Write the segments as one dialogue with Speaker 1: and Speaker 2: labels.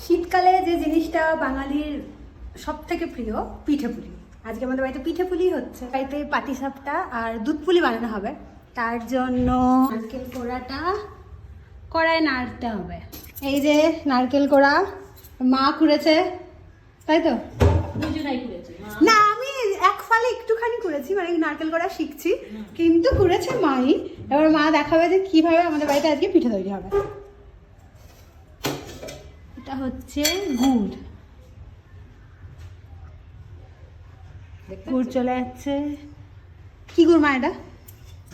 Speaker 1: শীতকালে যে জিনিসটা বাঙালির সব থেকে প্রিয় পিঠেপুলি। আজকে আমাদের বাড়িতে পিঠেপুলি হচ্ছে। বাড়িতে পাটিসাপটা আর দুধ পুলি বানানো হবে। তার জন্য নারকেল কোড়াটা কড়ায় নাড়তে হবে। এই যে নারকেল কোড়া মা কুড়েছে, তাই তো? না, আমি এক ফালে একটুখানি করেছি, মানে নারকেল কোড়া শিখছি, কিন্তু করেছে মাই। এবার মা দেখাবে যে কিভাবে আমাদের বাড়িতে আজকে পিঠে তৈরি হবে। এটা হচ্ছে গুড়, গুড় চলে যাচ্ছে। কি গুড় মা এটা?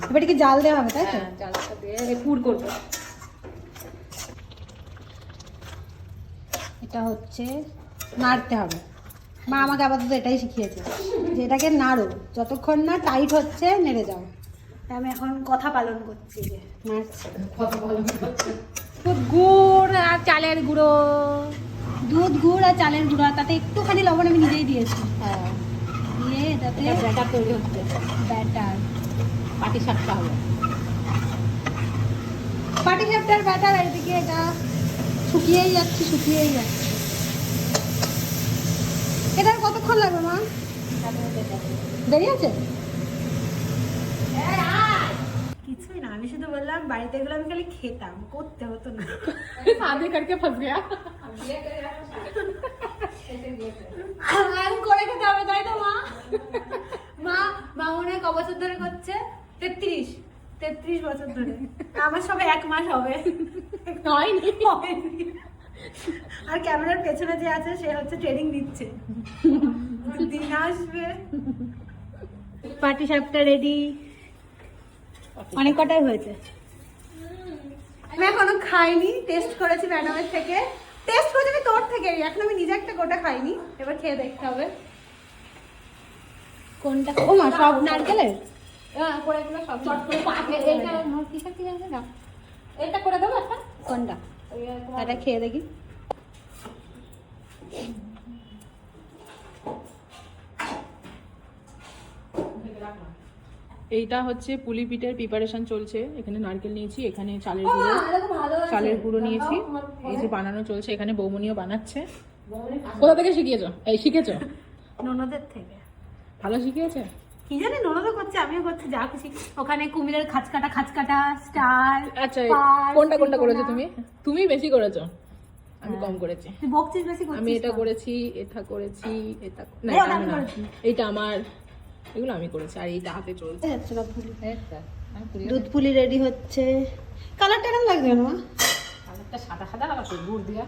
Speaker 1: এবার কি জাল দেওয়া হবে, তাই তো?
Speaker 2: জালটা দিয়ে গুড় করবো।
Speaker 1: এটা হচ্ছে নাড়তে হবে। মা আমাকে আপাতত এটাই শিখিয়েছে যে এটাকে নাড়ো, যতক্ষণ না টাইট হচ্ছে নেড়ে যাও। আমি এখন কথা পালন করছি, যে নাড়ছি।
Speaker 2: গুড় আর চালের গুঁড়ো,
Speaker 1: দুধ, গুড় আর চালের গুঁড়ো, তাতে একটুখানি লবণ আমি নিজেই দিয়েছি।
Speaker 2: হ্যাঁ,
Speaker 1: দিয়ে এটাতে
Speaker 2: ব্যাটার তৈরি হচ্ছে।
Speaker 1: ব্যাটার,
Speaker 2: পাটিসাপটা হবে।
Speaker 1: পাটিসাপটার ব্যাটার। এদিকে এটা শুকিয়েই যাচ্ছে। এটার কতক্ষণ লাগবে মা? দেরি আছে? কিছুই না, আমি শুধু বললাম বাড়িতে এগুলো আমি খালি খেতাম, করতে হতো না।
Speaker 2: शादी करके फंस गया।
Speaker 1: আমি করে খেতে হবে, তাই তো মা? মা মনে হয় ক বছর ধরে করছে? 33 বছর ধরে। আমার সবে 1 মাস হবে।
Speaker 2: হয়নি।
Speaker 1: আর ক্যামেরার পেছনে যে আছে সে হচ্ছে ট্রেনিং দিচ্ছে, দিন আসবে। পাটিসাপটা রেডি, অনেক কটাই হয়েছে। আমি এখনো খাইনি, টেস্ট করেছি ম্যাডামের থেকে। টেস্ট করেছি আমি তোর থেকে, এখন আমি নিজে একটা গোটা খাইনি। এবার খেয়ে দেখতে হবে কোনটা। ও মা, সব নারকেলের?
Speaker 2: হ্যাঁ, করে এগুলো সব চট করে এইটা কিসের কি আছে না, এটা করে দেবো একটা।
Speaker 1: কোনটা? এটা খেয়ে দেখি।
Speaker 3: এইটা হচ্ছে পুলি পিঠের প্রিপারেশন চলছে। এখানে নারকেল নিয়েছি, এখানে চালের গুঁড়ো নিয়েছি, এই যে বানানো চলছে। এখানে বৌমনিও বানাচ্ছে। কোথা থেকে শিখিয়েছো? এই শিখেছো?
Speaker 1: ননদের থেকে।
Speaker 3: ভালো শিখিয়েছে?
Speaker 1: কি জানি, ননদও করছে, আমিও করছি, যা খুশি। ওখানে কুমিরের খাঁচকাটা স্টার।
Speaker 3: আচ্ছা, কোনটা করেছো তুমি? তুমি বেশি করেছো, আমি কম করেছি।
Speaker 1: তুই বকছিস বেশি করছিস।
Speaker 3: আমি এটা করেছি, এটা করেছি, এটা না,
Speaker 1: এটা
Speaker 3: এটা
Speaker 1: আমি
Speaker 3: আমি না।
Speaker 1: করেছি।
Speaker 3: এইটা আমার, এগুলো আমি করেছি। আর এইটা হাতে চলছে।
Speaker 1: দুধ পুলি রেডি হচ্ছে। কালারটা কেমন লাগবে না?
Speaker 2: সাদা সাদা গুড় দিয়া